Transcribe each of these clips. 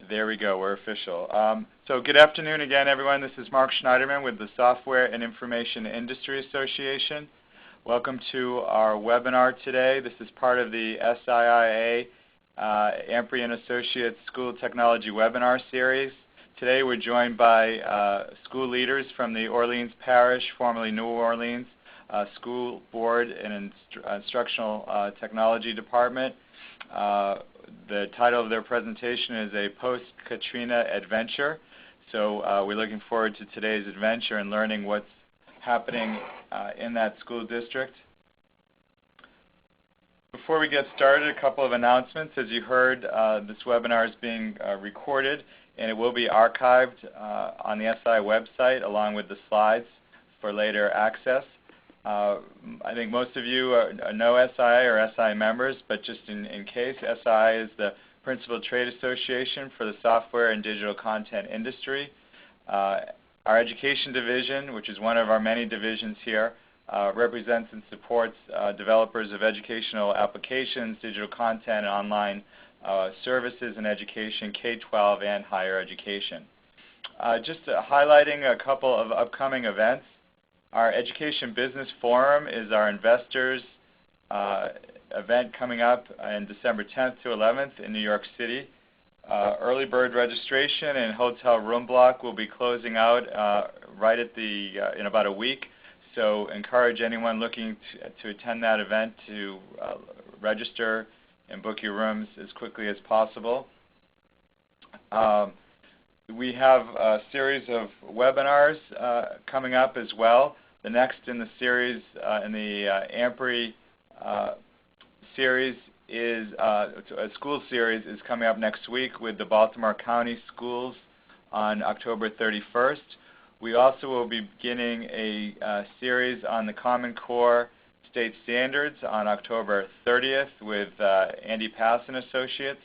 There we go. We're official. So good afternoon again, everyone. This is Mark Schneiderman with the Software and Information Industry Association. Welcome to our webinar today. This is part of the SIIA-Amprey Associates School Technology webinar series. Today we're joined by school leaders from the Orleans Parish, formerly New Orleans, School Board and Instructional Technology Department. The title of their presentation is A Post-Katrina Adventure. So we're looking forward to today's adventure and learning what's happening in that school district. Before we get started, a couple of announcements. As you heard, this webinar is being recorded, and it will be archived on the SI website along with the slides for later access. I think most of you know SI or SI members, but just in case, SI is the principal trade association for the software and digital content industry. Our education division, which is one of our many divisions here, represents and supports developers of educational applications, digital content, and online services in education, K-12 and higher education. Just highlighting a couple of upcoming events. Our Education Business Forum is our investors event coming up in December 10th to 11th in New York City. Early bird registration and hotel room block will be closing out right at in about a week. So encourage anyone looking to attend that event to register and book your rooms as quickly as possible. We have a series of webinars coming up as well. The next in the series, in the Amprey series, is a school series is coming up next week with the Baltimore County Schools on October 31st. We also will be beginning a series on the Common Core State Standards on October 30th with Andy Pass and Associates.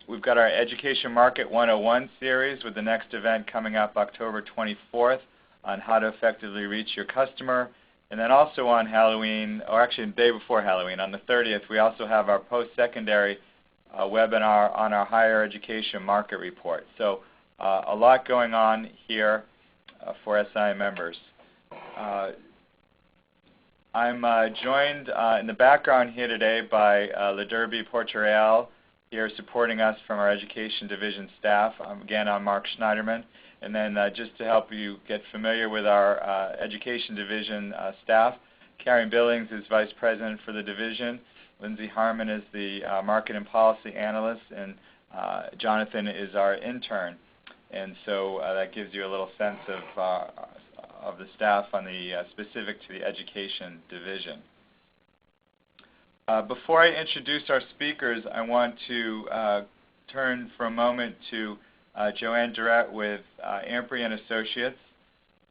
We've got our Education Market 101 series with the next event coming up October 24th on how to effectively reach your customer. And then also on Halloween, or actually the day before Halloween, on the 30th, we also have our post-secondary webinar on our higher education market report. So a lot going on here for SI members. I'm joined in the background here today by LaDerby Porterreal, here supporting us from our education division staff. Again, I'm Mark Schneiderman. And then just to help you get familiar with our education division staff, Karen Billings is vice president for the division. Lindsay Harmon is the market and policy analyst, and Jonathan is our intern. And so that gives you a little sense of the staff on the specific to the education division. Before I introduce our speakers, I want to turn for a moment to Joanne Durrett with Amprey Associates.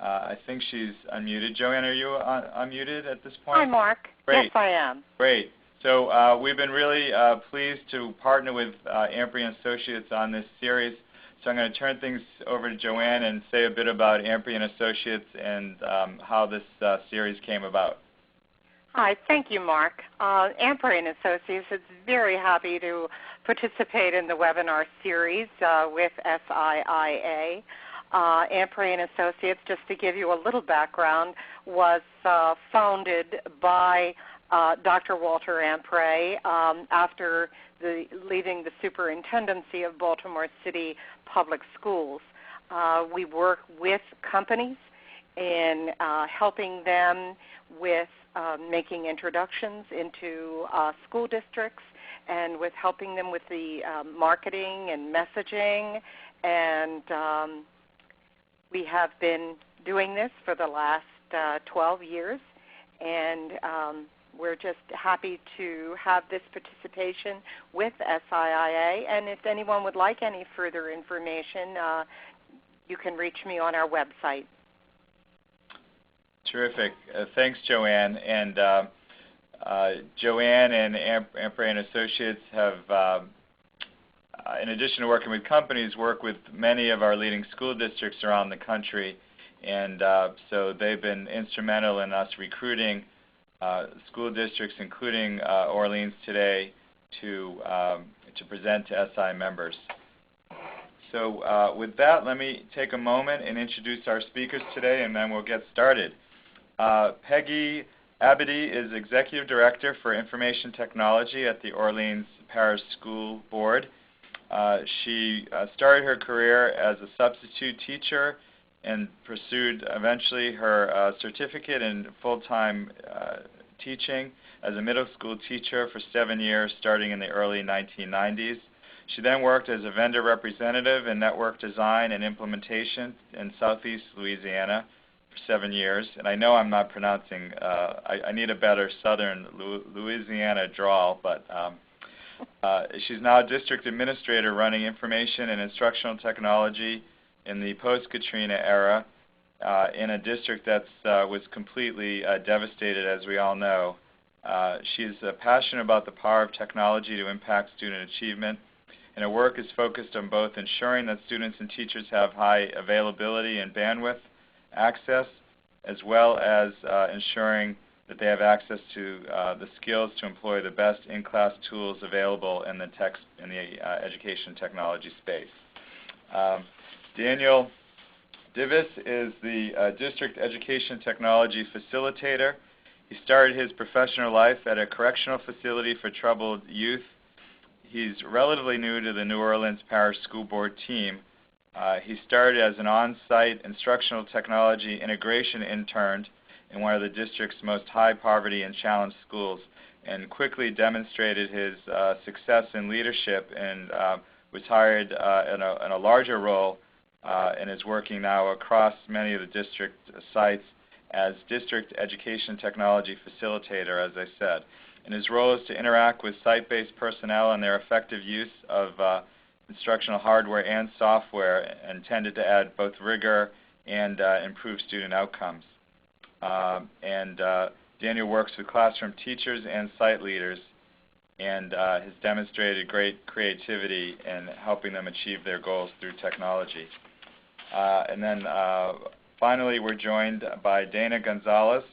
I think she's unmuted. Joanne, are you unmuted at this point? Hi, Mark. Great. Yes, I am. Great. So we've been really pleased to partner with Amprey Associates on this series. So I'm going to turn things over to Joanne and say a bit about Amprey Associates and how this series came about. Hi, thank you, Mark. Amprey Associates is very happy to participate in the webinar series with SIIA. Amprey Associates, just to give you a little background, was founded by Dr. Walter Amprey after leaving the superintendency of Baltimore City Public Schools. We work with companies in helping them with making introductions into school districts and with helping them with the marketing and messaging. And we have been doing this for the last 12 years. And we're just happy to have this participation with SIIA. And if anyone would like any further information, you can reach me on our website. Terrific. Thanks, Joanne. And Joanne and Amprey Associates have, in addition to working with companies, work with many of our leading school districts around the country. And so they've been instrumental in us recruiting school districts, including Orleans today, to present to SI members. So with that, let me take a moment and introduce our speakers today, and then we'll get started. Peggy Abadie is Executive Director for Information Technology at the Orleans Parish School Board. She started her career as a substitute teacher and pursued eventually her certificate in full-time teaching as a middle school teacher for 7 years, starting in the early 1990s. She then worked as a vendor representative in network design and implementation in Southeast Louisiana for 7 years. And I know I'm not pronouncing, I need a better Southern Louisiana drawl, but she's now a district administrator running information and instructional technology in the post-Katrina era in a district that was completely devastated, as we all know. She's passionate about the power of technology to impact student achievement, and her work is focused on both ensuring that students and teachers have high availability and bandwidth access, as well as ensuring that they have access to the skills to employ the best in-class tools available in the education technology space. Daniel Divis is the District Education Technology Facilitator. He started his professional life at a correctional facility for troubled youth. He's relatively new to the New Orleans Parish School Board team. He started as an on-site instructional technology integration intern in one of the district's most high poverty and challenged schools, and quickly demonstrated his success in leadership and was hired in a larger role and is working now across many of the district sites as District Education Technology Facilitator, as I said. And his role is to interact with site-based personnel and their effective use of instructional hardware and software, intended to add both rigor and improve student outcomes. Daniel works with classroom teachers and site leaders and has demonstrated great creativity in helping them achieve their goals through technology. Finally, we're joined by Dana Gonzalez.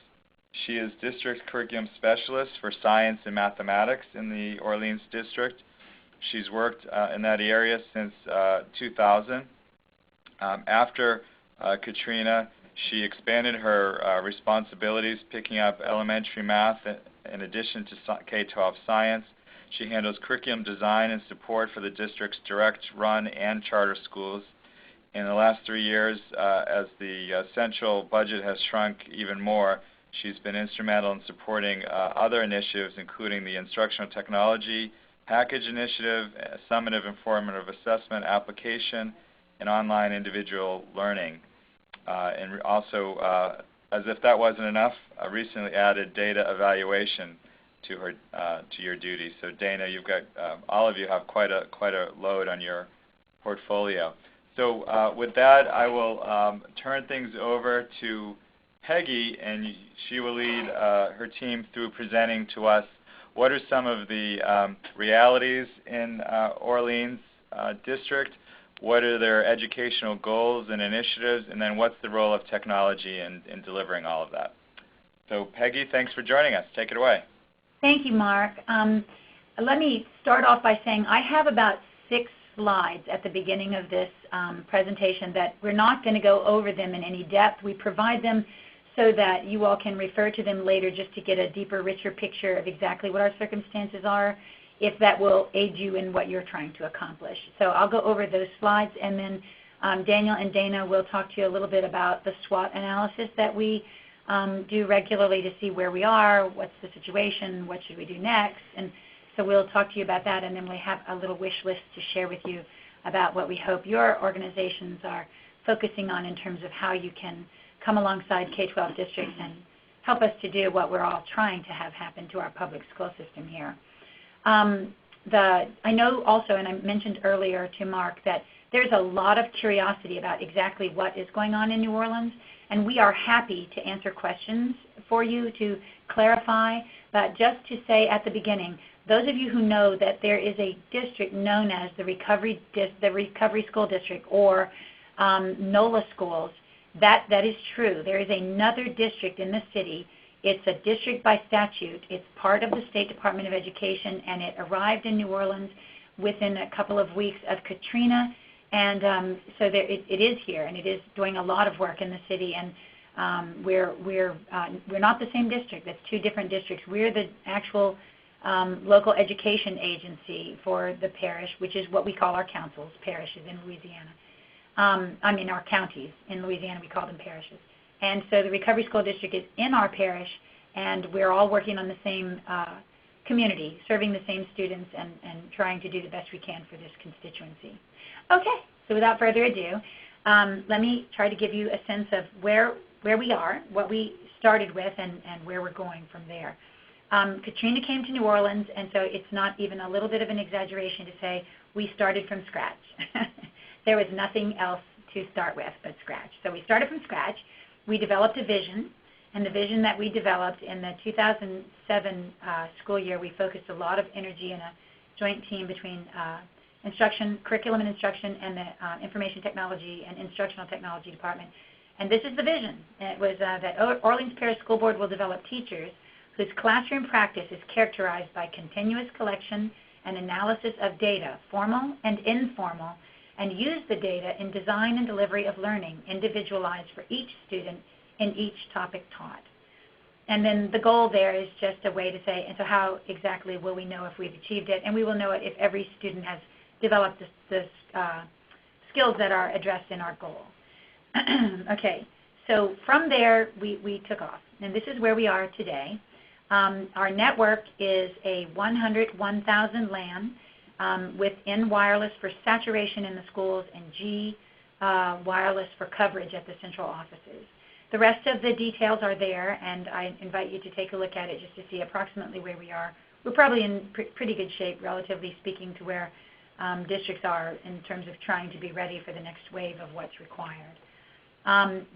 She is District Curriculum Specialist for Science and Mathematics in the Orleans District. She's worked in that area since 2000. After Katrina, she expanded her responsibilities, picking up elementary math in addition to K-12 science. She handles curriculum design and support for the district's direct run and charter schools. In the last 3 years, as the central budget has shrunk even more, she's been instrumental in supporting other initiatives, including the Instructional Technology Package Initiative, Summative Informative Assessment Application, and Online Individual Learning. And also, as if that wasn't enough, recently added data evaluation to her to your duties. So Dana, you've got all of you have quite a load on your portfolio. So with that, I will turn things over to Peggy, and she will lead her team through presenting to us what are some of the realities in Orleans District, what are their educational goals and initiatives, and then what's the role of technology in delivering all of that. So Peggy, thanks for joining us. Take it away. Thank you, Mark. Let me start off by saying I have about 6 slides at the beginning of this presentation that we're not going to go over them in any depth. We provide them so that you all can refer to them later just to get a deeper, richer picture of exactly what our circumstances are, if that will aid you in what you're trying to accomplish. So I'll go over those slides, and then Daniel and Dana will talk to you a little bit about the SWOT analysis that we do regularly to see where we are, what's the situation, what should we do next. And so we'll talk to you about that, and then we have a little wish list to share with you about what we hope your organizations are focusing on in terms of how you can come alongside K-12 districts and help us to do what we're all trying to have happen to our public school system here. I know also, and I mentioned earlier to Mark, that there's a lot of curiosity about exactly what is going on in New Orleans, and we are happy to answer questions for you to clarify. But just to say at the beginning, those of you who know that there is a district known as the Recovery School District, or NOLA schools, that is true. There is another district in the city. It's a district by statute. It's part of the State Department of Education, and it arrived in New Orleans within a couple of weeks of Katrina. And so it is here, and it is doing a lot of work in the city. And we're not the same district. That's two different districts. We're the actual local education agency for the parish, which is what we call our councils, parishes in Louisiana. Our counties. In Louisiana, we call them parishes. And so the Recovery School District is in our parish, and we're all working on the same community, serving the same students and trying to do the best we can for this constituency. Okay, so without further ado, let me try to give you a sense of where we are, what we started with, and where we're going from there. Katrina came to New Orleans, and so it's not even a little bit of an exaggeration to say we started from scratch. There was nothing else to start with but scratch. So we started from scratch. We developed a vision, and the vision that we developed in the 2007 school year, we focused a lot of energy in a joint team between curriculum and instruction, and the information technology and instructional technology department. And this is the vision. It was that Orleans Parish School Board will develop teachers whose classroom practice is characterized by continuous collection and analysis of data, formal and informal, and use the data in design and delivery of learning, individualized for each student in each topic taught. And then the goal there is just a way to say, and so how exactly will we know if we've achieved it? And we will know it if every student has developed the skills that are addressed in our goal. Okay, so from there we took off, and this is where we are today. Our network is a 101,000 LAN with N wireless for saturation in the schools and G wireless for coverage at the central offices. The rest of the details are there, and I invite you to take a look at it just to see approximately where we are. We're probably in pretty good shape, relatively speaking, to where districts are in terms of trying to be ready for the next wave of what's required.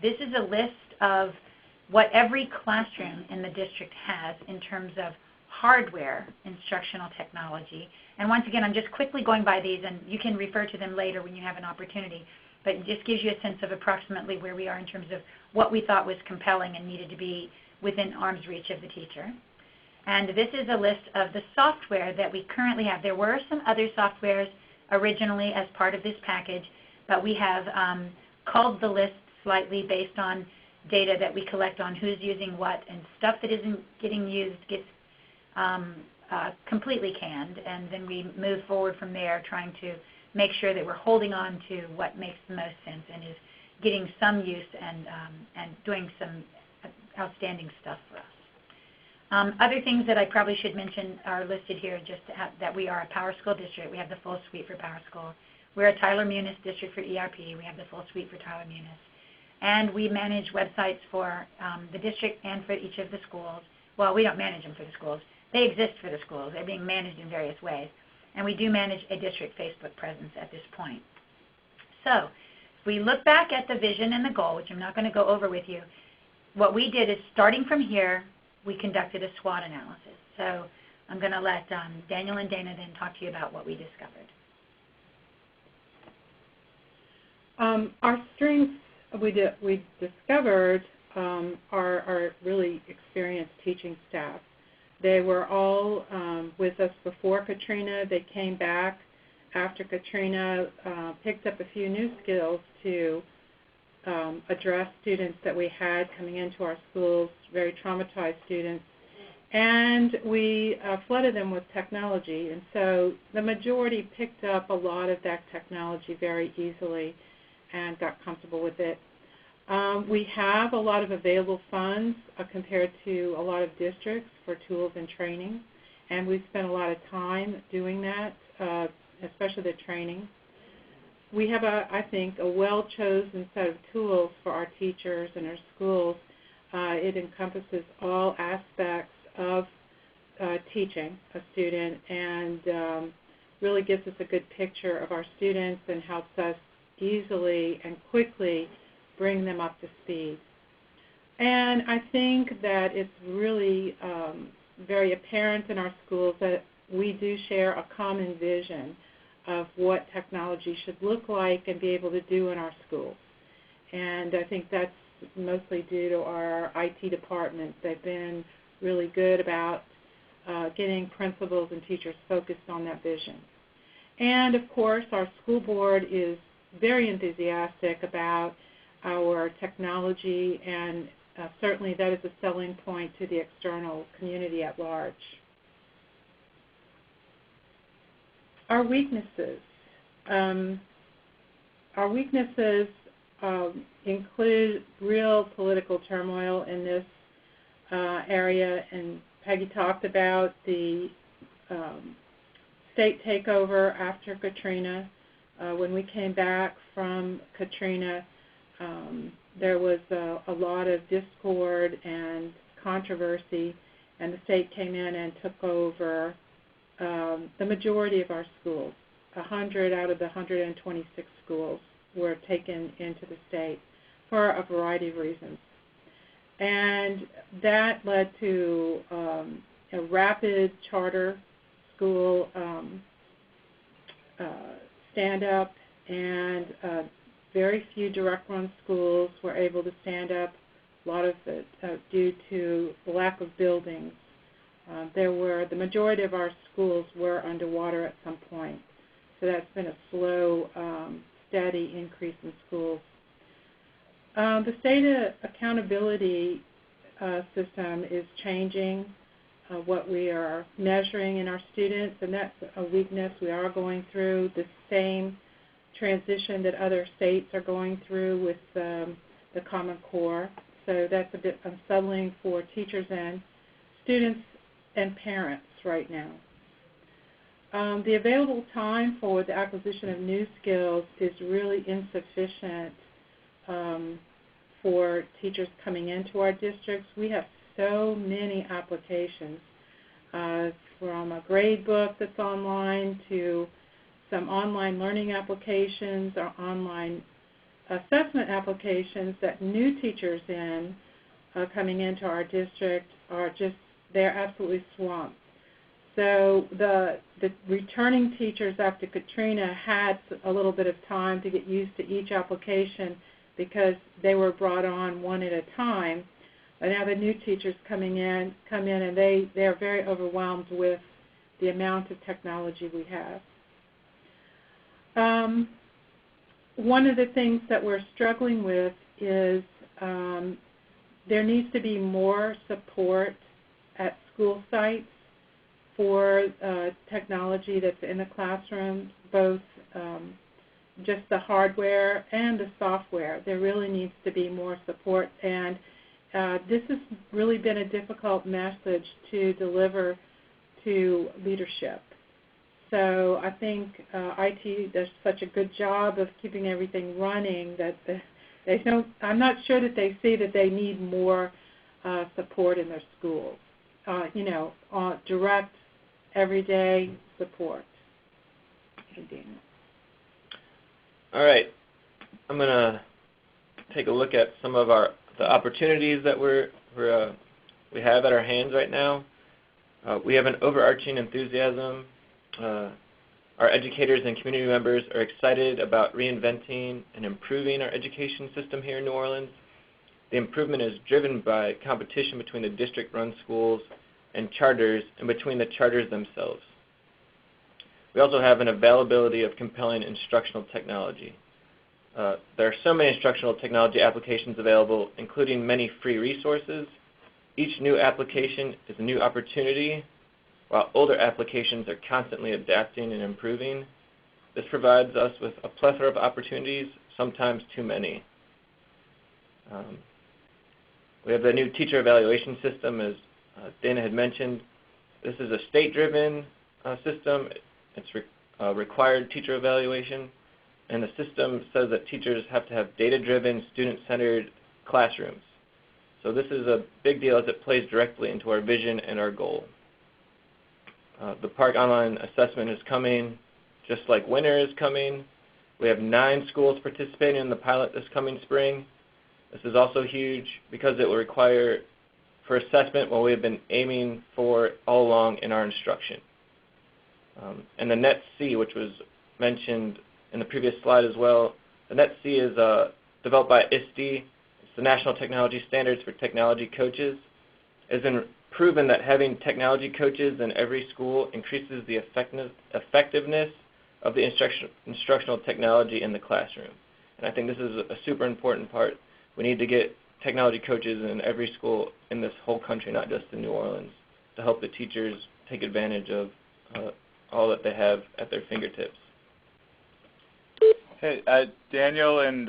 This is a list of what every classroom in the district has in terms of hardware instructional technology. And once again, I'm just quickly going by these, and you can refer to them later when you have an opportunity. But it just gives you a sense of approximately where we are in terms of what we thought was compelling and needed to be within arm's reach of the teacher. And this is a list of the software that we currently have. There were some other softwares originally as part of this package, but we have culled the list slightly based on data that we collect on who's using what, and stuff that isn't getting used gets completely canned, and then we move forward from there trying to make sure that we're holding on to what makes the most sense and is getting some use and doing some outstanding stuff for us. Other things that I probably should mention are listed here, just that we are a Power School district. We have the full suite for Power School. We're a Tyler Munis district for ERP. We have the full suite for Tyler Munis. And we manage websites for the district and for each of the schools. Well, we don't manage them for the schools. They exist for the schools. They're being managed in various ways. And we do manage a district Facebook presence at this point. So if we look back at the vision and the goal, which I'm not going to go over with you, what we did is, starting from here, we conducted a SWOT analysis. So I'm going to let Daniel and Dana then talk to you about what we discovered. Our strengths we discovered are really experienced teaching staff. They were all with us before Katrina. They came back after Katrina, picked up a few new skills to address students that we had coming into our schools, very traumatized students. And we flooded them with technology. And so the majority picked up a lot of that technology very easily and got comfortable with it. We have a lot of available funds compared to a lot of districts for tools and training, and we've spent a lot of time doing that, especially the training. We have, I think, a well-chosen set of tools for our teachers and our schools. It encompasses all aspects of teaching a student and really gives us a good picture of our students and helps us easily and quickly bring them up to speed. And I think that it's really very apparent in our schools that we do share a common vision of what technology should look like and be able to do in our schools. And I think that's mostly due to our IT department. They've been really good about getting principals and teachers focused on that vision. And of course, our school board is very enthusiastic about our technology, and certainly that is a selling point to the external community at large. Our weaknesses. Our weaknesses include real political turmoil in this area, and Peggy talked about the state takeover after Katrina. When we came back from Katrina, there was a lot of discord and controversy, and the state came in and took over the majority of our schools. 100 out of the 126 schools were taken into the state for a variety of reasons. And that led to a rapid charter school stand-up, and very few direct-run schools were able to stand up, a lot of it due to the lack of buildings. The majority of our schools were underwater at some point, so that's been a slow, steady increase in schools. The SIIA accountability system is changing what we are measuring in our students, and that's a weakness. We are going through the same transition that other states are going through with the Common Core, so that's a bit unsettling for teachers and students and parents right now. The available time for the acquisition of new skills is really insufficient for teachers coming into our districts. We have so many applications, from a grade book that's online to some online learning applications or online assessment applications that new teachers coming into our district they're absolutely swamped. So the returning teachers after Katrina had a little bit of time to get used to each application because they were brought on one at a time. And now the new teachers come in and they are very overwhelmed with the amount of technology we have. One of the things that we're struggling with is there needs to be more support at school sites for technology that's in the classroom, both just the hardware and the software. There really needs to be more support, and this has really been a difficult message to deliver to leadership. So I think IT does such a good job of keeping everything running that I'm not sure that they see that they need more support in their schools. Direct, everyday support. All right. I'm going to take a look at some of the opportunities that we have at our hands right now. We have an overarching enthusiasm. Our educators and community members are excited about reinventing and improving our education system here in New Orleans. The improvement is driven by competition between the district-run schools and charters, and between the charters themselves. We also have an availability of compelling instructional technology. There are so many instructional technology applications available, including many free resources. Each new application is a new opportunity, while older applications are constantly adapting and improving. This provides us with a plethora of opportunities, sometimes too many. We have the new teacher evaluation system, as Dana had mentioned. This is a state-driven system. It's required teacher evaluation, and the system says that teachers have to have data-driven, student-centered classrooms. So this is a big deal as it plays directly into our vision and our goal. The Park Online Assessment is coming, just like winter is coming. We have 9 schools participating in the pilot this coming spring. This is also huge because it will require for assessment what we have been aiming for all along in our instruction. And the NET-C, which was mentioned in the previous slide as well, the NET-C is developed by ISTE. It's the National Technology Standards for Technology Coaches. It's been proven that having technology coaches in every school increases the effectiveness of the instructional technology in the classroom. And I think this is a super important part. We need to get technology coaches in every school in this whole country, not just in New Orleans, to help the teachers take advantage of all that they have at their fingertips. Hey, Daniel and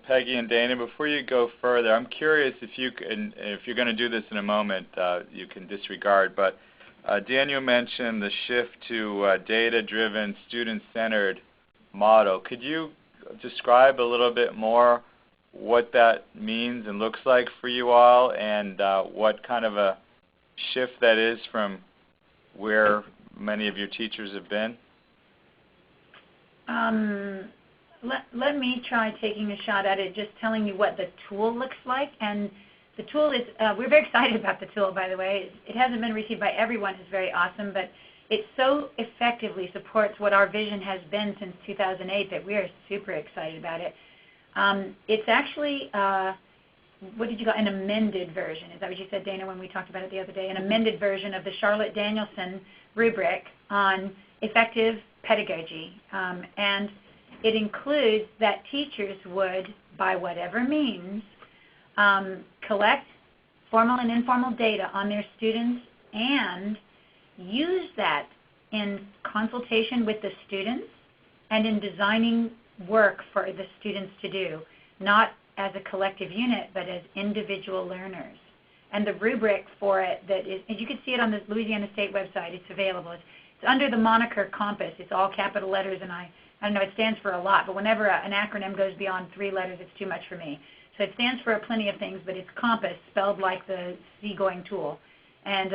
Peggy and Dana, before you go further, I'm curious if you can, if you're going to do this in a moment, you can disregard, but Daniel mentioned the shift to data-driven, student-centered model. Could you describe a little bit more what that means and looks like for you all, and what kind of a shift that is from where many of your teachers have been? Let me try taking a shot at it, just telling you what the tool looks like. And the tool is, we're very excited about the tool, by the way. It hasn't been received by everyone. It's very awesome, but it so effectively supports what our vision has been since 2008 that we are super excited about it. It's actually, what did you call it? An amended version. Is that what you said, Dana, when we talked about it the other day? An amended version of the Charlotte Danielson rubric on effective pedagogy. And it includes that teachers would, by whatever means, collect formal and informal data on their students and use that in consultation with the students and in designing work for the students to do, not as a collective unit, but as individual learners. And the rubric for it, that is, and you can see it on the Louisiana State website. It's available. It's under the moniker COMPASS. It's all capital letters, and I don't know, it stands for a lot, but whenever an acronym goes beyond 3 letters, it's too much for me. So it stands for plenty of things, but it's COMPASS, spelled like the seagoing tool. And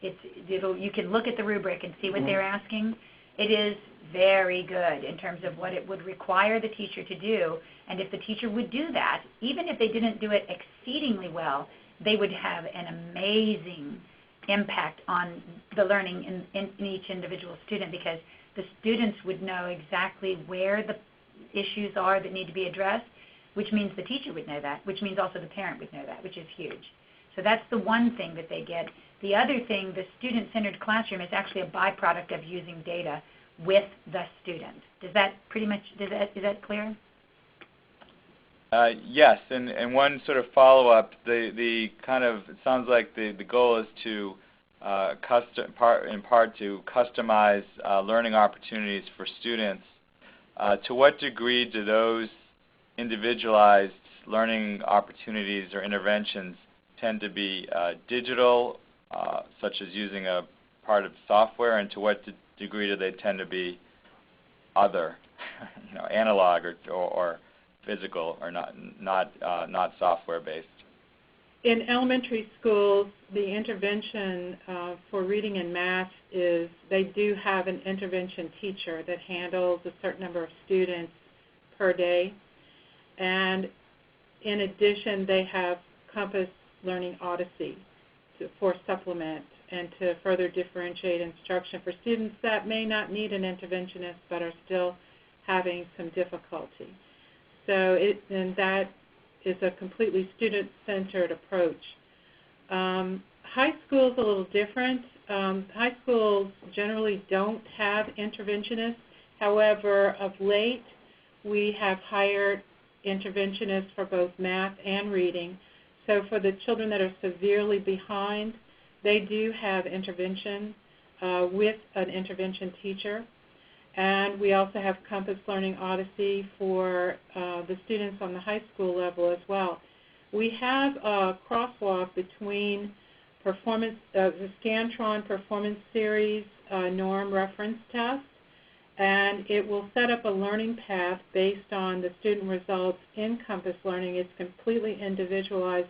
you can look at the rubric and see what they're asking. It is very good in terms of what it would require the teacher to do. And if the teacher would do that, even if they didn't do it exceedingly well, they would have an amazing impact on the learning in each individual student, because the students would know exactly where the issues are that need to be addressed, which means the teacher would know that, which means also the parent would know that, which is huge. So that's the one thing that they get. The other thing, the student-centered classroom, is actually a byproduct of using data with the student. Does that pretty much, is that clear? Yes, and one sort of follow-up, the kind of, it sounds like the goal is to in part to customize learning opportunities for students. To what degree do those individualized learning opportunities or interventions tend to be digital, such as using a part of software, and to what degree do they tend to be other, analog or physical, or not software-based? In elementary schools, the intervention for reading and math is they do have an intervention teacher that handles a certain number of students per day. And in addition, they have Compass Learning Odyssey for supplement and to further differentiate instruction for students that may not need an interventionist but are still having some difficulty. So that is a completely student-centered approach. High school is a little different. High schools generally don't have interventionists. However, of late, we have hired interventionists for both math and reading. So for the children that are severely behind, they do have intervention with an intervention teacher. And we also have Compass Learning Odyssey for the students on the high school level as well. We have a crosswalk between the Scantron Performance Series norm reference test, and it will set up a learning path based on the student results in Compass Learning. It's completely individualized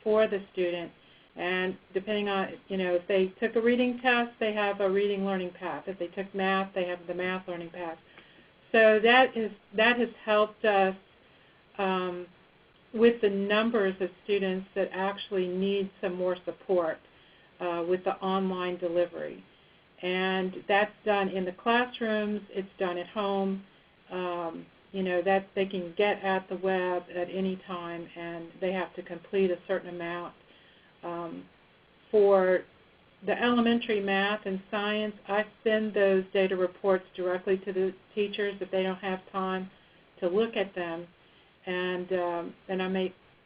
for the student. And depending on, if they took a reading test, they have a reading learning path. If they took math, they have the math learning path. So that has helped us with the numbers of students that actually need some more support with the online delivery. And that's done in the classrooms. It's done at home. That they can get at the web at any time, and they have to complete a certain amount for the elementary math and science, I send those data reports directly to the teachers if they don't have time to look at them, and I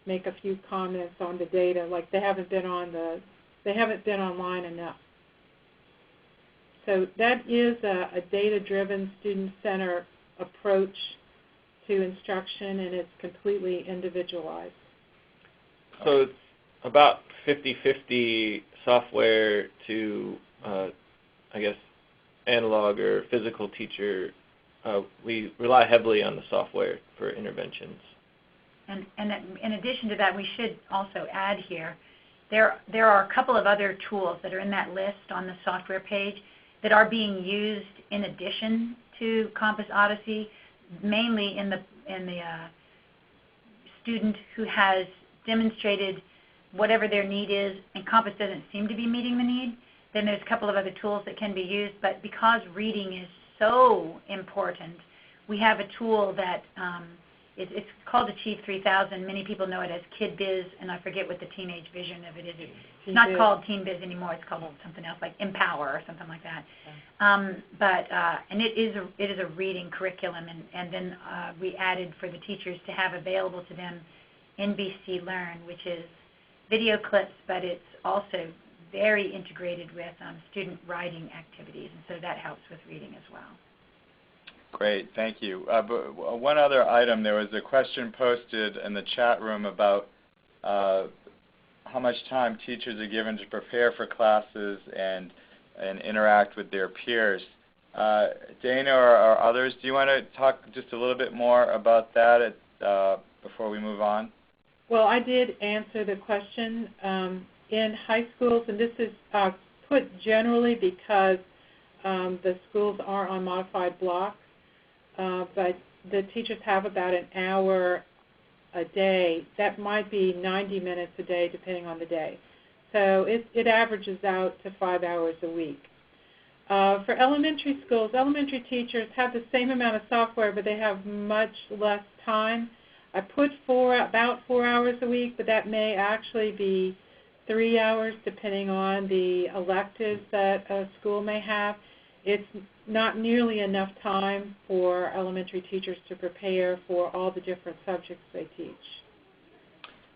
make a few comments on the data, like they haven't been online enough. So that is a data-driven, student-centered approach to instruction, and it's completely individualized. So it's about 50-50 software to, I guess, analog or physical teacher. We rely heavily on the software for interventions. And in addition to that, we should also add here, there are a couple of other tools that are in that list on the software page that are being used in addition to Compass Odyssey, mainly in the student who has demonstrated whatever their need is, and Compass doesn't seem to be meeting the need. Then there's a couple of other tools that can be used, but because reading is so important, we have a tool that it's called Achieve 3000. Many people know it as KidBiz, and I forget what the teenage vision of it is. It's not called TeenBiz anymore. It's called something else, like Empower or something like that. And it is a reading curriculum, and then we added for the teachers to have available to them NBC Learn, which is video clips, but it's also very integrated with student writing activities, and so that helps with reading as well. Great, thank you. But one other item, there was a question posted in the chat room about how much time teachers are given to prepare for classes and interact with their peers. Dana or others, do you want to talk just a little bit more about that before we move on? Well, I did answer the question. In high schools, and this is put generally because the schools are on modified blocks, but the teachers have about an hour a day. That might be 90 minutes a day depending on the day. So it averages out to 5 hours a week. For elementary schools, elementary teachers have the same amount of software, but they have much less time. I put about 4 hours a week, but that may actually be 3 hours depending on the electives that a school may have. It's not nearly enough time for elementary teachers to prepare for all the different subjects they teach.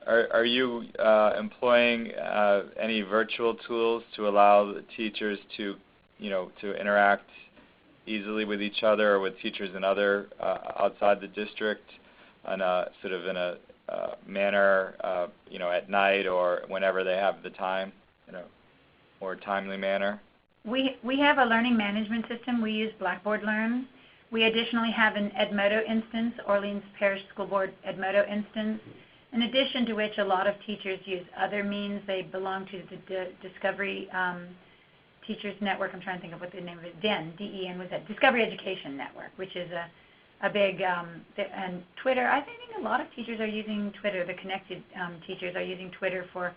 Are you employing any virtual tools to allow the teachers to interact easily with each other or with teachers in other outside the district in a manner, at night or whenever they have the time, or timely manner? We have a learning management system. We use Blackboard Learn. We additionally have an Edmodo instance, Orleans Parish School Board Edmodo instance, in addition to which a lot of teachers use other means. They belong to the Discovery Teachers Network. I'm trying to think of what the name of it, DEN was that, Discovery Education Network, which is a big, and Twitter. I think a lot of teachers are using Twitter. The connected teachers are using Twitter for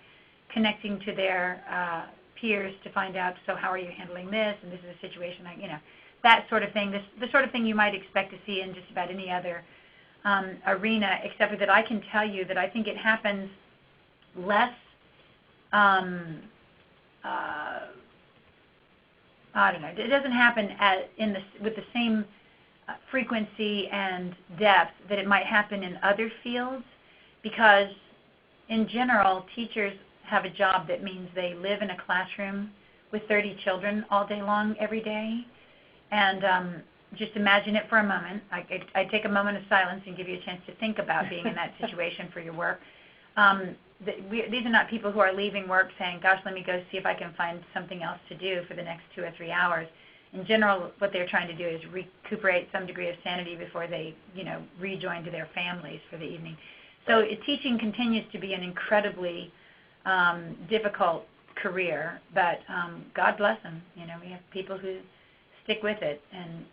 connecting to their peers to find out, so how are you handling this, and this is a situation, that sort of thing, the sort of thing you might expect to see in just about any other arena, except that I can tell you that I think it happens less, I don't know, it doesn't happen with the same frequency and depth that it might happen in other fields, because in general, teachers have a job that means they live in a classroom with 30 children all day long every day. And just imagine it for a moment. I take a moment of silence and give you a chance to think about being in that situation for your work. These are not people who are leaving work saying, gosh, let me go see if I can find something else to do for the next 2 or 3 hours. In general, what they're trying to do is recuperate some degree of sanity before they, rejoin to their families for the evening. So teaching continues to be an incredibly difficult career, but God bless them. We have people who stick with it and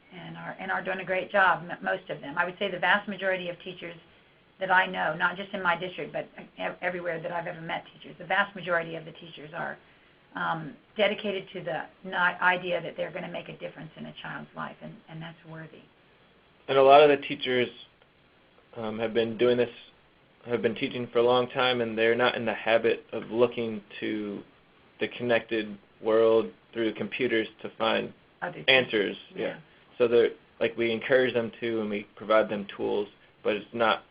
are doing a great job. Most of them, I would say, the vast majority of teachers that I know, not just in my district, but everywhere that I've ever met teachers, the vast majority of the teachers are dedicated to the idea that they're going to make a difference in a child's life, and that's worthy. And a lot of the teachers have been doing this, have been teaching for a long time, and they're not in the habit of looking to the connected world through computers to find answers. Yeah. So they're, like, we encourage them to, and we provide them tools, but it's not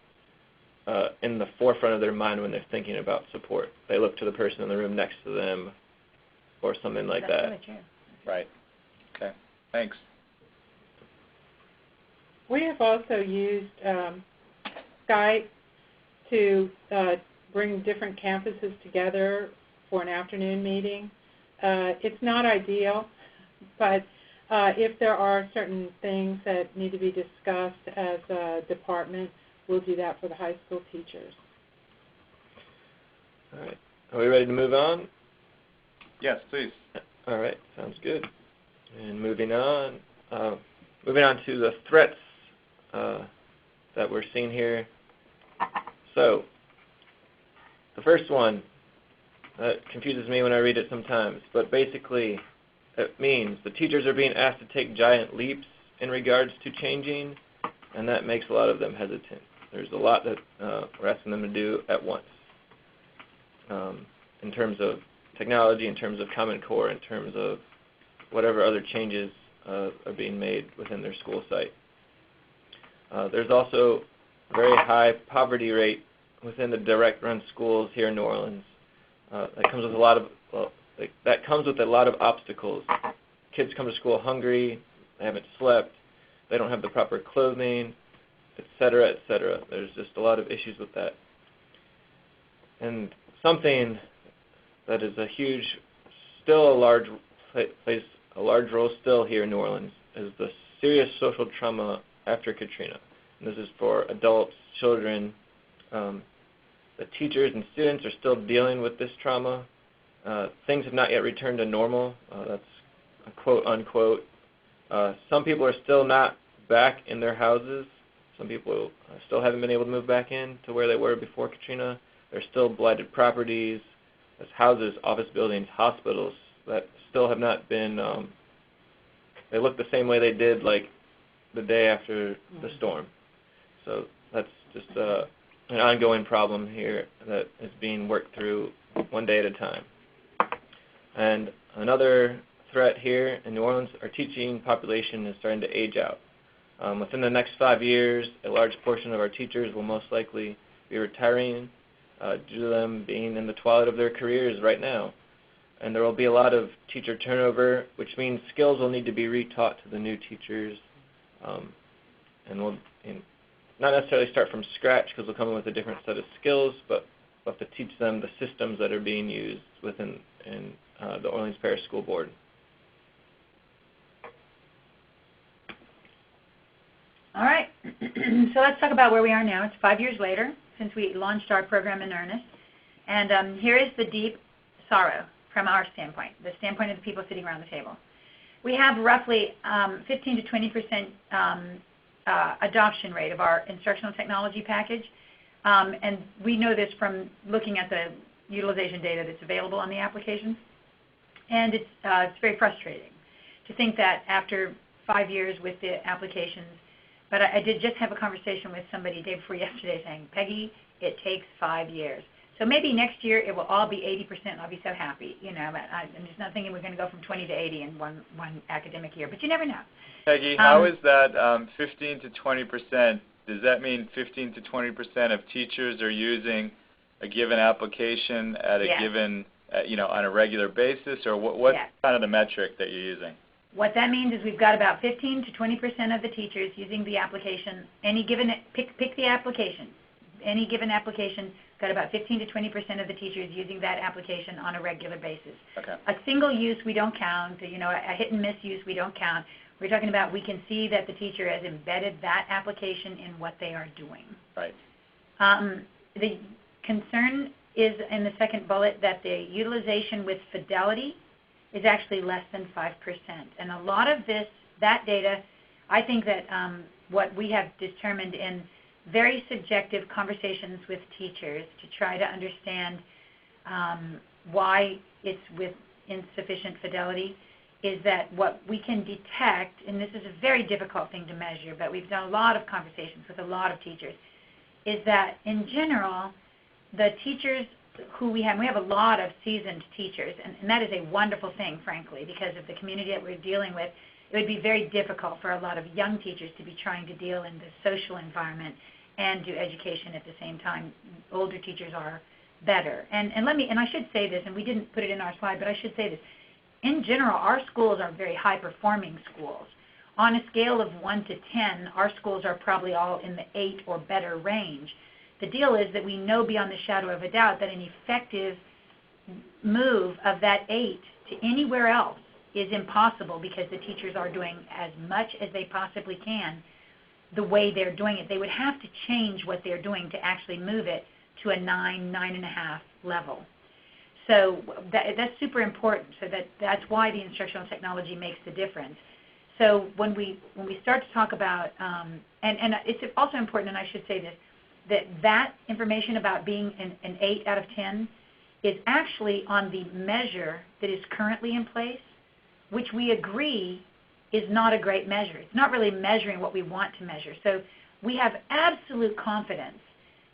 in the forefront of their mind when they're thinking about support. They look to the person in the room next to them or something like that. That's really true. Right. Okay. Thanks. We have also used Skype to bring different campuses together for an afternoon meeting. It's not ideal, but if there are certain things that need to be discussed as a department, we'll do that for the high school teachers. All right. Are we ready to move on? Yes, please. All right. Sounds good. And moving on to the threats that we're seeing here. So the first one, that confuses me when I read it sometimes, but basically it means the teachers are being asked to take giant leaps in regards to changing, and that makes a lot of them hesitant. There's a lot that we're asking them to do at once in terms of technology, in terms of Common Core, in terms of whatever other changes are being made within their school site. There's also a very high poverty rate within the direct run schools here in New Orleans. That comes with a lot of obstacles. Kids come to school hungry, they haven't slept, they don't have the proper clothing, etc., etc. There's just a lot of issues with that. And something that is still a large role still here in New Orleans is the serious social trauma after Katrina. And this is for adults, children. The teachers and students are still dealing with this trauma. Things have not yet returned to normal. That's a quote unquote. Some people are still not back in their houses. Some people still haven't been able to move back in to where they were before Katrina. There's still blighted properties. There's houses, office buildings, hospitals that still have not been, they look the same way they did like the day after the storm. So that's just an ongoing problem here that is being worked through one day at a time. And another threat here in New Orleans, our teaching population is starting to age out. Within the next 5 years, a large portion of our teachers will most likely be retiring due to them being in the twilight of their careers right now. And there will be a lot of teacher turnover, which means skills will need to be retaught to the new teachers. And we'll not necessarily start from scratch because we'll come in with a different set of skills, but we'll have to teach them the systems that are being used within the Orleans Parish School Board. All right. So let's talk about where we are now. It's 5 years later since we launched our program in earnest. And here is the deep sorrow from our standpoint, the standpoint of the people sitting around the table. We have roughly 15 to 20% adoption rate of our instructional technology package. And we know this from looking at the utilization data that's available on the applications. And it's very frustrating to think that after 5 years with the applications, but I did just have a conversation with somebody day before yesterday saying, Peggy, it takes 5 years. So maybe next year it will all be 80% and I'll be so happy. You know, I'm just not thinking we're going to go from 20 to 80 in one academic year, but you never know. Peggy, how is that 15 to 20%? Does that mean 15 to 20% of teachers are using a given application at a given, on a regular basis, or what's kind of the metric that you're using? What that means is we've got about 15 to 20% of the teachers using the application. Pick the application. Any given application, got about 15 to 20% of the teachers using that application on a regular basis. Okay. A single use we don't count. A hit and miss use we don't count. We're talking about we can see that the teacher has embedded that application in what they are doing. Right. The concern is in the second bullet that the utilization with fidelity is actually less than 5%. And a lot of that data, I think that what we have determined in very subjective conversations with teachers to try to understand why it's with insufficient fidelity is that what we can detect, and this is a very difficult thing to measure, but we've done a lot of conversations with a lot of teachers, is that in general, the teachers who we have. We have a lot of seasoned teachers, and that is a wonderful thing, frankly, because of the community that we're dealing with. It would be very difficult for a lot of young teachers to be trying to deal in the social environment and do education at the same time. Older teachers are better. And I should say this, and we didn't put it in our slide, but I should say this. In general, our schools are very high-performing schools. On a scale of 1 to 10, our schools are probably all in the 8 or better range. The deal is that we know beyond the shadow of a doubt that an effective move of that 8 to anywhere else is impossible because the teachers are doing as much as they possibly can the way they're doing it. They would have to change what they're doing to actually move it to a 9, 9.5 level. So that's super important. So that's why the instructional technology makes the difference. So when we start to talk about, and it's also important, and I should say this, that information about being an 8 out of 10 is actually on the measure that is currently in place, which we agree is not a great measure. It's not really measuring what we want to measure. So we have absolute confidence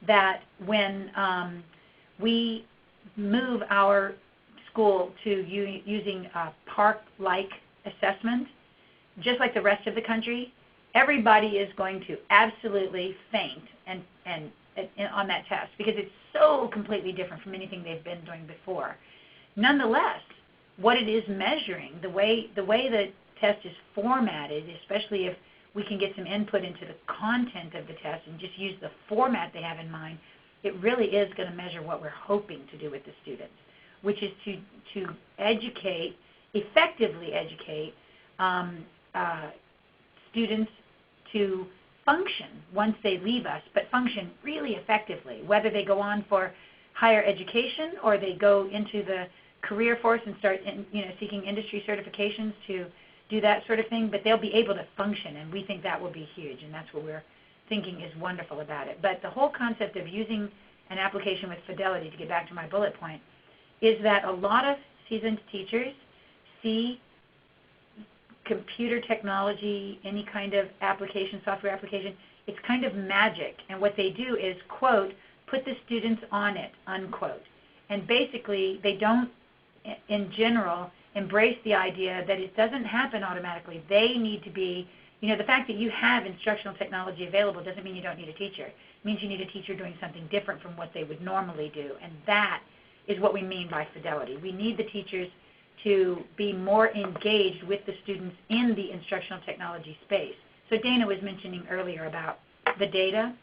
that when we move our school to using a PARCC-like assessment, just like the rest of the country, everybody is going to absolutely faint and on that test because it's so completely different from anything they've been doing before. Nonetheless, what it is measuring, the way the test is formatted, especially if we can get some input into the content of the test and just use the format they have in mind, it really is going to measure what we're hoping to do with the students, which is to educate, effectively educate students to function once they leave us, but function really effectively, whether they go on for higher education or they go into the career force and start seeking industry certifications to do that sort of thing, but they'll be able to function, and we think that will be huge, and that's what we're thinking is wonderful about it. But the whole concept of using an application with fidelity, to get back to my bullet point, is that a lot of seasoned teachers see computer technology, any kind of application, software application, it's kind of magic. And what they do is, quote, put the students on it, unquote. And basically, they don't, in general, embrace the idea that it doesn't happen automatically. They need to be, the fact that you have instructional technology available doesn't mean you don't need a teacher. It means you need a teacher doing something different from what they would normally do. And that is what we mean by fidelity. We need the teachers to be more engaged with the students in the instructional technology space. So Dana was mentioning earlier about the data.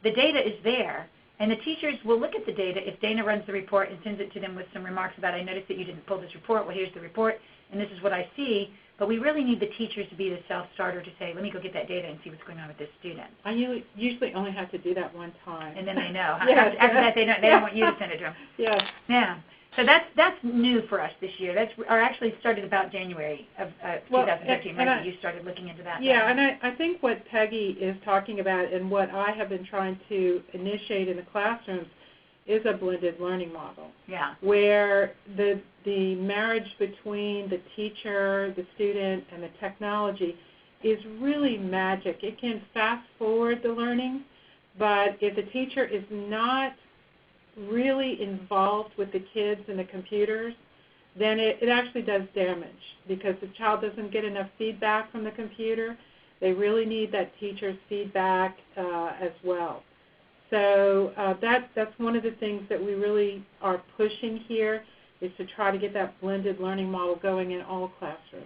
The data is there, and the teachers will look at the data if Dana runs the report and sends it to them with some remarks about, I noticed that you didn't pull this report, well here's the report, and this is what I see. But we really need the teachers to be the self-starter to say, let me go get that data and see what's going on with this student. I usually only have to do that one time. And then they know. Yes. After that, they don't want you to send it to them. Yes. Yeah. So that's new for us this year. Actually started about January of 2015. Right? You started looking into that. Yeah, and I think what Peggy is talking about and what I have been trying to initiate in the classrooms is a blended learning model. Yeah. Where the marriage between the teacher, the student, and the technology is really magic. It can fast forward the learning, but if the teacher is not really involved with the kids and the computers, then it actually does damage because the child doesn't get enough feedback from the computer. They really need that teacher's feedback as well. So that's one of the things that we really are pushing here is to try to get that blended learning model going in all classrooms.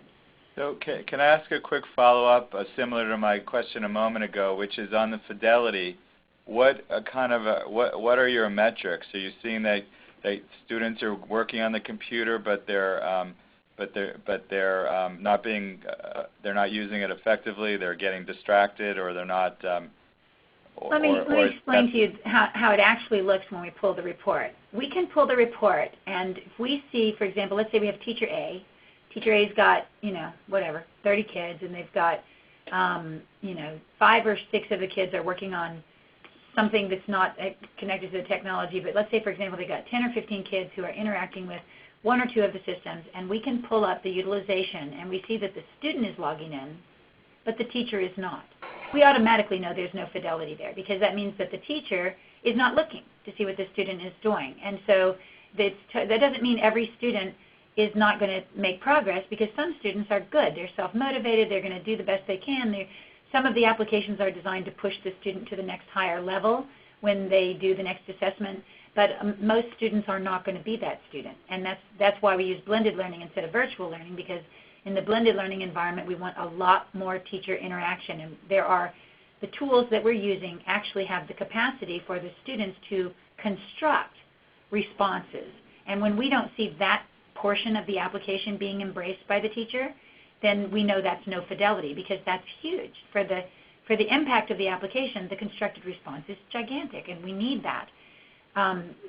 So can I ask a quick follow-up similar to my question a moment ago, which is on the fidelity? What are your metrics? Are you seeing that students are working on the computer, but they're not using it effectively? They're getting distracted, or they're not. Let me explain to you how it actually looks when we pull the report. We can pull the report, and if we see, for example, let's say we have teacher A. Teacher A's got 30 kids, and they've got 5 or 6 of the kids are working on something that's not connected to the technology, but let's say, for example, they got 10 or 15 kids who are interacting with 1 or 2 of the systems, and we can pull up the utilization, and we see that the student is logging in, but the teacher is not. We automatically know there's no fidelity there because that means that the teacher is not looking. to see what the student is doing. And so that doesn't mean every student is not going to make progress, because some students are good. They're self-motivated. They're going to do the best they can. Some of the applications are designed to push the student to the next higher level when they do the next assessment. But most students are not going to be that student. And that's why we use blended learning instead of virtual learning, because in the blended learning environment, we want a lot more teacher interaction. And the tools that we're using actually have the capacity for the students to construct responses. And when we don't see that portion of the application being embraced by the teacher, then we know that's no fidelity, because that's huge. For the impact of the application, the constructed response is gigantic, and we need that.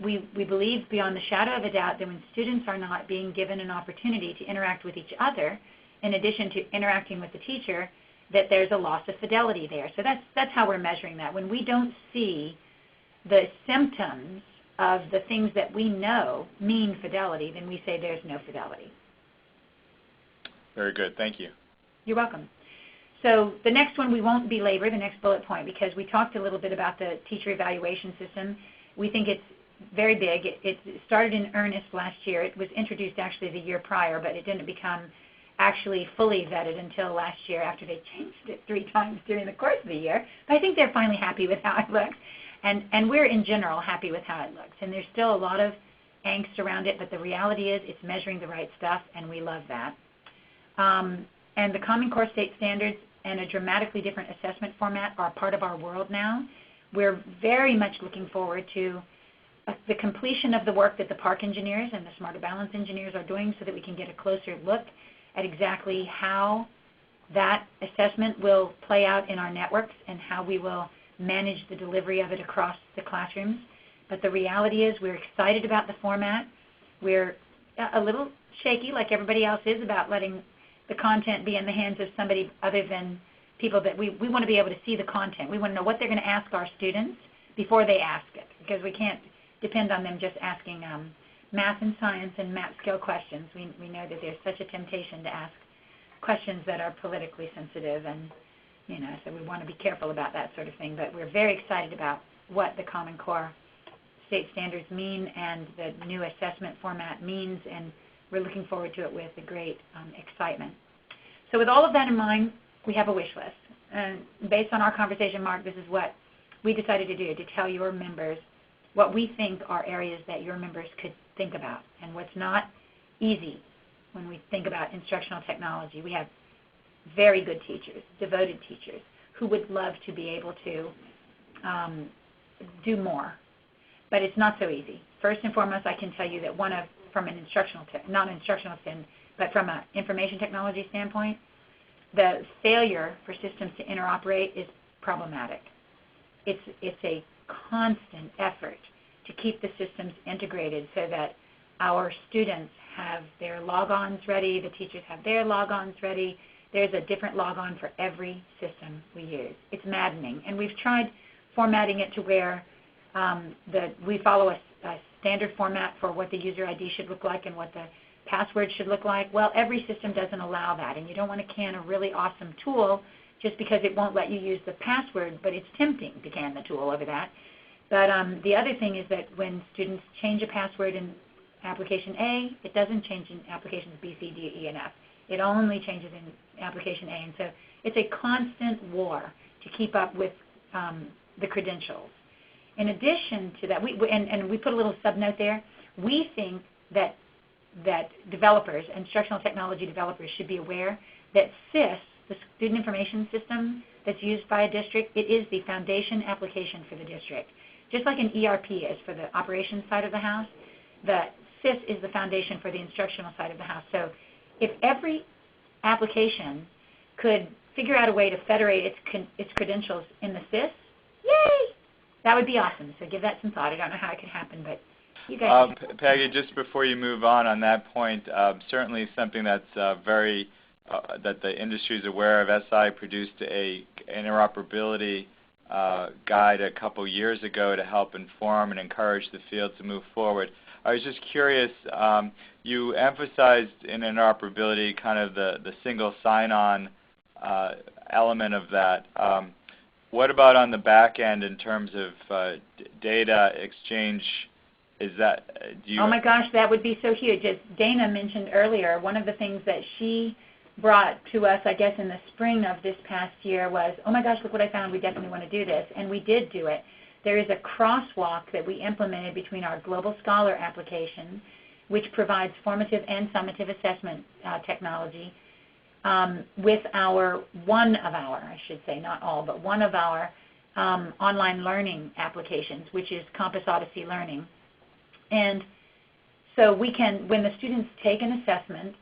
We believe beyond the shadow of a doubt that when students are not being given an opportunity to interact with each other, in addition to interacting with the teacher, that there's a loss of fidelity there. So that's how we're measuring that. When we don't see the symptoms of the things that we know mean fidelity, then we say there's no fidelity. Very good. Thank you. You're welcome. So the next one we won't belabor, the next bullet point, because we talked a little bit about the teacher evaluation system. We think it's very big. It started in earnest last year. It was introduced actually the year prior, but it didn't become actually fully vetted until last year, after they changed it 3 times during the course of the year. But I think they're finally happy with how it looks. And we're in general happy with how it looks. And there's still a lot of angst around it, but the reality is it's measuring the right stuff, and we love that. And the Common Core State Standards and a dramatically different assessment format are part of our world now. We're very much looking forward to the completion of the work that the park engineers and the Smarter Balance engineers are doing, so that we can get a closer look at exactly how that assessment will play out in our networks and how we will manage the delivery of it across the classrooms. But the reality is we're excited about the format. We're a little shaky, like everybody else is, about letting the content be in the hands of somebody other than people that we want to be able to see the content. We want to know what they're going to ask our students before they ask it, because we can't depend on them just asking math and science and math skill questions. We know that there's such a temptation to ask questions that are politically sensitive, and so we want to be careful about that sort of thing. But we're very excited about what the Common Core State Standards mean and the new assessment format means, and we're looking forward to it with a great excitement. So with all of that in mind, we have a wish list. And based on our conversation, Mark, this is what we decided to do, to tell your members what we think are areas that your members could think about and what's not easy when we think about instructional technology. We have very good teachers, devoted teachers, who would love to be able to do more. But it's not so easy. First and foremost, I can tell you that from an instructional, non-instructional stand, but from an information technology standpoint, the failure for systems to interoperate is problematic. It's a constant effort to keep the systems integrated so that our students have their logons ready, the teachers have their logons ready. There's a different logon for every system we use. It's maddening. And we've tried formatting it to where we follow a standard format for what the user ID should look like and what the password should look like. Well, every system doesn't allow that, and you don't want to can a really awesome tool just because it won't let you use the password, but it's tempting to can the tool over that. But the other thing is that when students change a password in application A, it doesn't change in applications B, C, D, E, and F. It only changes in application A, and so it's a constant war to keep up with the credentials. In addition to that, we put a little subnote there, we think that developers, instructional technology developers, should be aware that SIS, the Student Information System that's used by a district, it is the foundation application for the district. Just like an ERP is for the operations side of the house, the SIS is the foundation for the instructional side of the house. So if every application could figure out a way to federate its credentials in the SIS, yay! That would be awesome. So give that some thought. I don't know how it could happen, but you guys. Peggy, just before you move on that point, certainly something that's that the industry is aware of. SI produced a interoperability guide a couple years ago to help inform and encourage the field to move forward. I was just curious, you emphasized in interoperability kind of the single sign-on element of that. What about on the back end in terms of data exchange? Is that, do you? Oh my gosh, that would be so huge. As Dana mentioned earlier, one of the things that she brought to us, I guess, in the spring of this past year was, oh my gosh, look what I found. We definitely want to do this. And we did do it. There is a crosswalk that we implemented between our Global Scholar application, which provides formative and summative assessment technology, with one of our, I should say, not all, but one of our online learning applications, which is Compass Odyssey Learning. And so we can, when the students take an assessment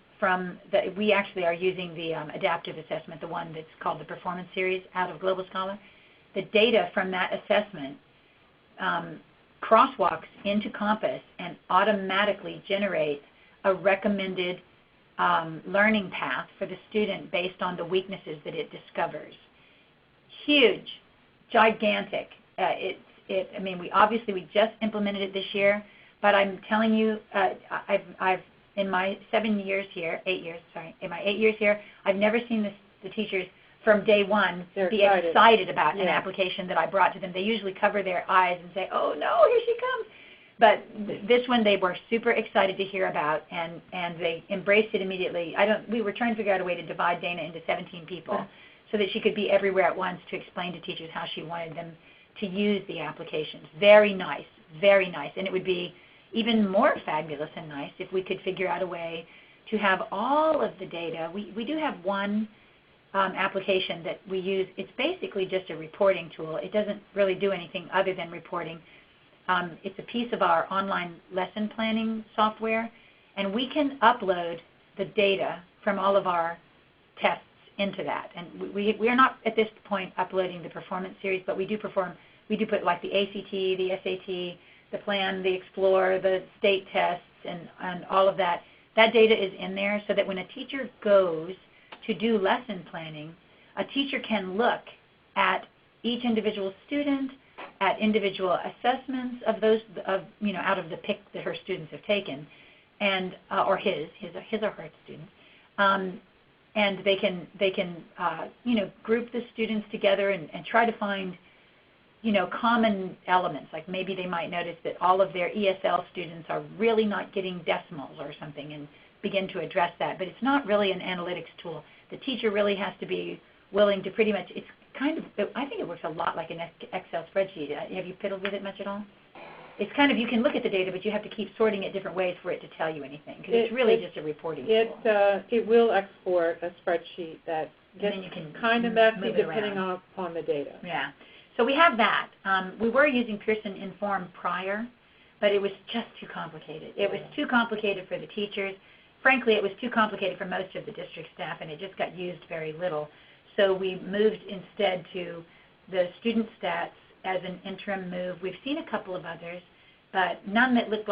we actually are using the adaptive assessment, the one that's called the Performance Series out of Global Scholar. The data from that assessment crosswalks into Compass and automatically generates a recommended learning path for the student based on the weaknesses that it discovers. Huge, gigantic. I mean, we just implemented it this year, but I'm telling you, I've in my 8 years here, I've never seen the teachers from day one be excited about an application that I brought to them. They usually cover their eyes and say, oh no, here she comes. But this one they were super excited to hear about, and they embraced it immediately. We were trying to figure out a way to divide Dana into 17 people so that she could be everywhere at once to explain to teachers how she wanted them to use the applications. Very nice, very nice. And it would be even more fabulous and nice if we could figure out a way to have all of the data. We do have one application that we use. It's basically just a reporting tool. It doesn't really do anything other than reporting. It's a piece of our online lesson planning software, and we can upload the data from all of our tests into that. And we are not at this point uploading the performance series, but we do put like the ACT, the SAT, the plan, the Explore, the state tests, and all of that. That data is in there so that when a teacher goes to do lesson planning, a teacher can look at each individual student, at individual assessments of those, out of the pick that her students have taken, and or his or her students, and they can group the students together and try to find common elements. Like maybe they might notice that all of their ESL students are really not getting decimals or something, and begin to address that. But it's not really an analytics tool. The teacher really has to be willing to pretty much, I think it works a lot like an Excel spreadsheet. Have you fiddled with it much at all? It's kind of, you can look at the data, but you have to keep sorting it different ways for it to tell you anything, because it's really just a reporting tool. It will export a spreadsheet that gets kind of messy depending on the data. Yeah. So we have that. We were using Pearson Inform prior, but it was just too complicated. It was too complicated for the teachers. Frankly, it was too complicated for most of the district staff, and it just got used very little. So we moved instead to the student stats as an interim move. We've seen a couple of others, but none that looked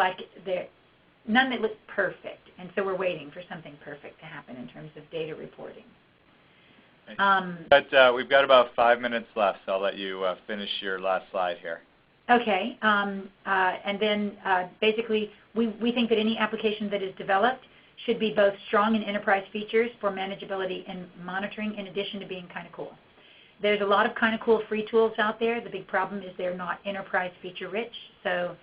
perfect. And so we're waiting for something perfect to happen in terms of data reporting. But we've got about 5 minutes left, so I'll let you finish your last slide here. Okay. And then basically, we think that any application that is developed should be both strong in enterprise features for manageability and monitoring, in addition to being kind of cool. There's a lot of kind of cool free tools out there. The big problem is they're not enterprise feature rich. So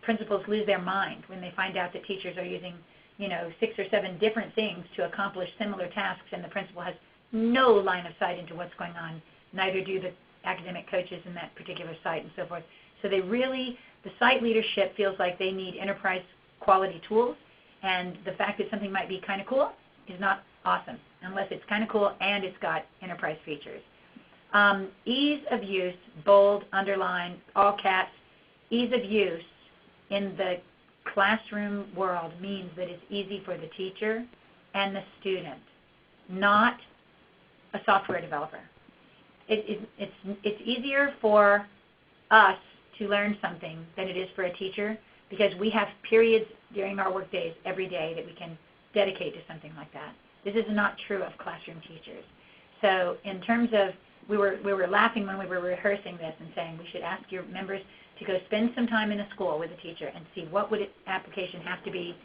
principals lose their mind when they find out that teachers are using 6 or 7 different things to accomplish similar tasks, and the principal has no line of sight into what's going on. Neither do the academic coaches in that particular site and so forth. So the site leadership feels like they need enterprise quality tools, and the fact that something might be kind of cool is not awesome unless it's kind of cool and it's got enterprise features. Ease of use, bold, underline, all caps. Ease of use in the classroom world means that it's easy for the teacher and the student, not a software developer. It's easier for us to learn something than it is for a teacher, because we have periods during our work days every day that we can dedicate to something like that. This is not true of classroom teachers. So in terms of, we were laughing when we were rehearsing this and saying we should ask your members to go spend some time in a school with a teacher and see what would an application have to be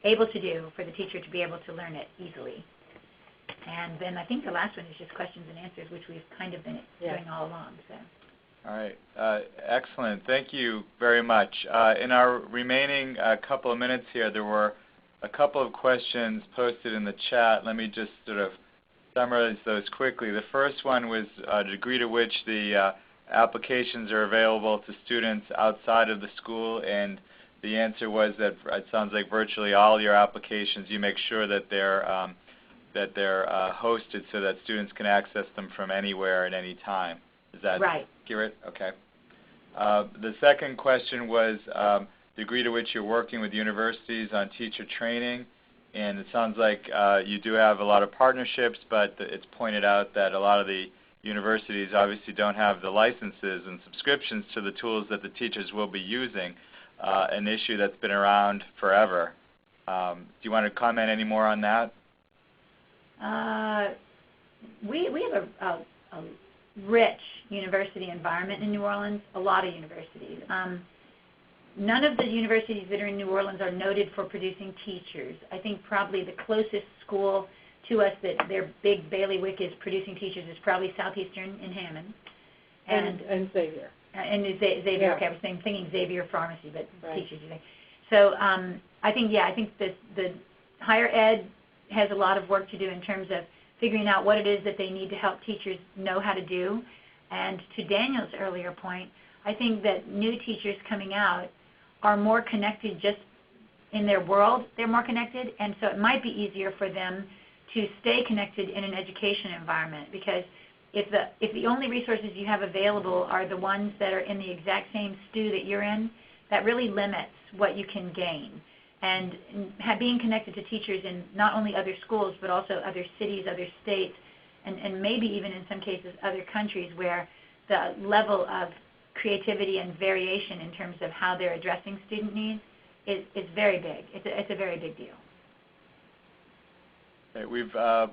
able to do for the teacher to be able to learn it easily. And then I think the last one is just questions and answers, which we've kind of been doing all along. So. All right. Excellent. Thank you very much. In our remaining couple of minutes here, there were a couple of questions posted in the chat. Let me just sort of summarize those quickly. The first one was the degree to which the applications are available to students outside of the school, and the answer was that it sounds like virtually all your applications, you make sure that they're hosted so that students can access them from anywhere at any time. Is that accurate? Okay. The second question was the degree to which you're working with universities on teacher training, and it sounds like you do have a lot of partnerships, but it's pointed out that a lot of the universities obviously don't have the licenses and subscriptions to the tools that the teachers will be using, an issue that's been around forever. Do you want to comment any more on that? We have a rich university environment in New Orleans, a lot of universities. None of the universities that are in New Orleans are noted for producing teachers. I think probably the closest school to us that their big bailiwick is producing teachers is probably Southeastern in Hammond. And Xavier. And Xavier, okay, I was thinking Xavier Pharmacy, but teachers, you think. So I think the higher ed has a lot of work to do in terms of figuring out what it is that they need to help teachers know how to do. And to Daniel's earlier point, I think that new teachers coming out are more connected just in their world. They're more connected, and so it might be easier for them to stay connected in an education environment, because if the only resources you have available are the ones that are in the exact same stew that you're in, that really limits what you can gain. And being connected to teachers in not only other schools, but also other cities, other states, and maybe even in some cases other countries where the level of creativity and variation in terms of how they're addressing student needs is very big. It's a very big deal. Okay,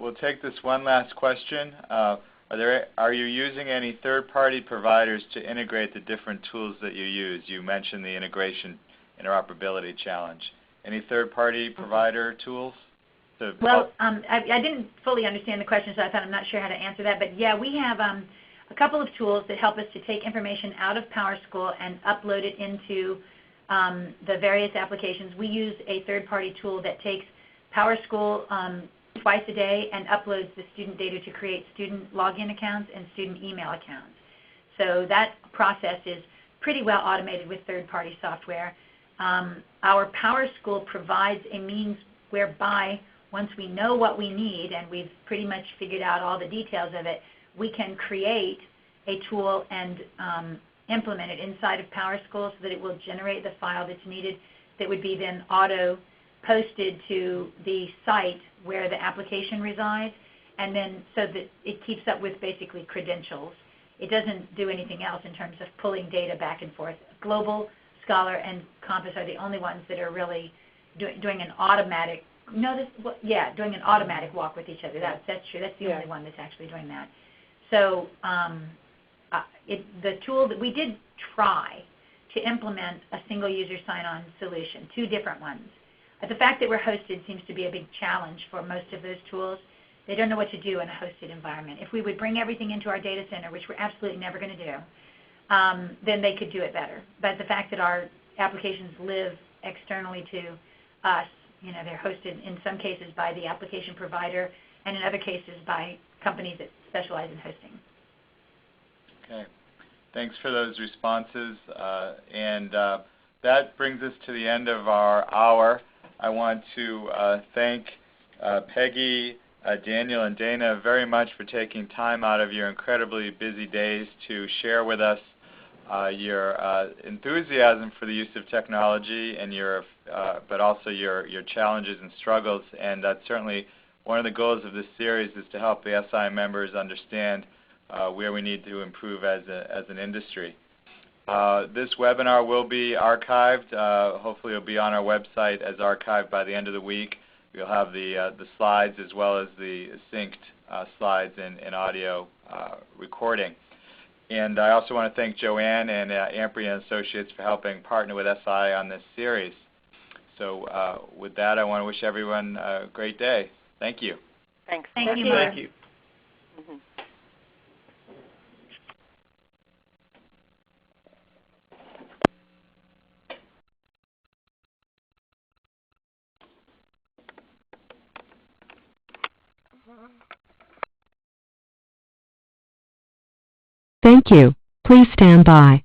we'll take this one last question. Are you using any third-party providers to integrate the different tools that you use? You mentioned the integration interoperability challenge. Any third-party provider tools? Well, I didn't fully understand the question, so I thought I'm not sure how to answer that. But yeah, we have a couple of tools that help us to take information out of PowerSchool and upload it into the various applications. We use a third-party tool that takes PowerSchool twice a day and uploads the student data to create student login accounts and student email accounts. So that process is pretty well automated with third-party software. Our PowerSchool provides a means whereby once we know what we need and we've pretty much figured out all the details of it, we can create a tool and implement it inside of PowerSchool so that it will generate the file that's needed that would be then auto-posted to the site where the application resides, and then so that it keeps up with basically credentials. It doesn't do anything else in terms of pulling data back and forth. Global, Scholar, and Compass are the only ones that are really doing an automatic, doing an automatic walk with each other. That's true. That's the only one that's actually doing that. So the tool that we did try to implement a single user sign-on solution, 2 different ones. The fact that we're hosted seems to be a big challenge for most of those tools. They don't know what to do in a hosted environment. If we would bring everything into our data center, which we're absolutely never going to do, then they could do it better. But the fact that our applications live externally to us, they're hosted in some cases by the application provider and in other cases by companies that specialize in hosting. Okay. Thanks for those responses. That brings us to the end of our hour. I want to thank Peggy, Daniel, and Dana very much for taking time out of your incredibly busy days to share with us your enthusiasm for the use of technology and but also your challenges and struggles. And that's certainly one of the goals of this series, is to help the SI members understand where we need to improve as an industry. This webinar will be archived. Hopefully it will be on our website as archived by the end of the week. We'll have the slides as well as the synced slides and audio recording. And I also want to thank Joanne and Amprey Associates for helping partner with SI on this series. So with that, I want to wish everyone a great day. Thank you. Thanks. Thank you, Mark. Thank you. Mhm. Thank you. Please stand by.